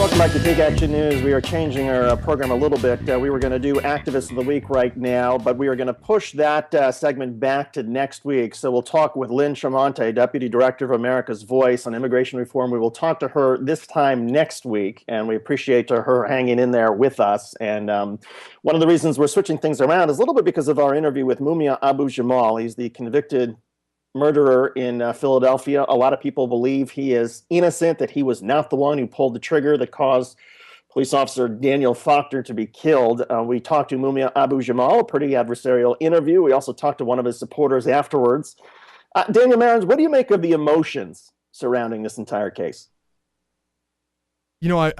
Welcome back to Take Action News. We are changing our program a little bit. We were going to do Activist of the Week right now, but we are going to push that segment back to next week. So we'll talk with Lynn Tremonte, Deputy Director of America's Voice on immigration reform. We will talk to her this time next week, and we appreciate her hanging in there with us. And one of the reasons we're switching things around is a little bit because of our interview with Mumia Abu-Jamal. He's the convicted murderer in Philadelphia. A lot of people believe he is innocent, that he was not the one who pulled the trigger that caused police officer Daniel Faulkner to be killed. We talked to Mumia Abu-Jamal, a pretty adversarial interview. We also talked to one of his supporters afterwards. Daniel Marins, what do you make of the emotions surrounding this entire case? You know,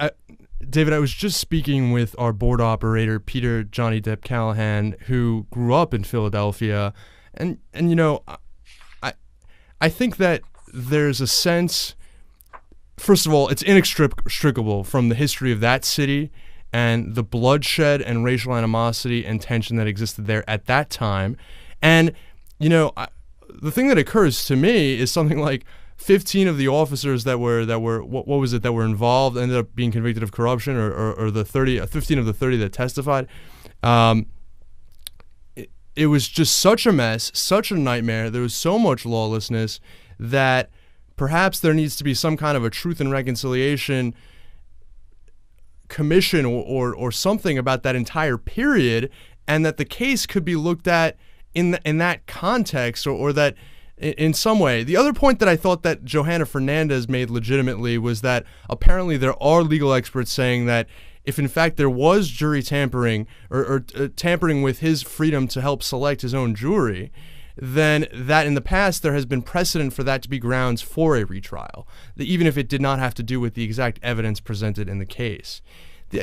David, I was just speaking with our board operator, Peter Johnny Depp Callahan, who grew up in Philadelphia. And you know, I think that there's a sense, first of all, it's inextricable from the history of that city and the bloodshed and racial animosity and tension that existed there at that time. And, you know, the thing that occurs to me is something like 15 of the officers that were involved ended up being convicted of corruption, or the 15 of the 30 that testified. It was just such a mess, such a nightmare. There was so much lawlessness that perhaps there needs to be some kind of a Truth and Reconciliation Commission or something about that entire period, and that the case could be looked at in that context, or that in some way. The other point that I thought that Johanna Fernandez made legitimately was that apparently there are legal experts saying that if in fact there was jury tampering or tampering with his freedom to help select his own jury, then that in the past there has been precedent for that to be grounds for a retrial, even if it did not have to do with the exact evidence presented in the case. The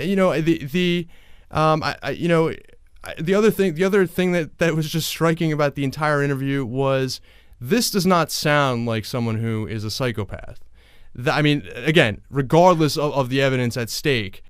other thing that was just striking about the entire interview was this does not sound like someone who is a psychopath. I mean, again, regardless of the evidence at stake,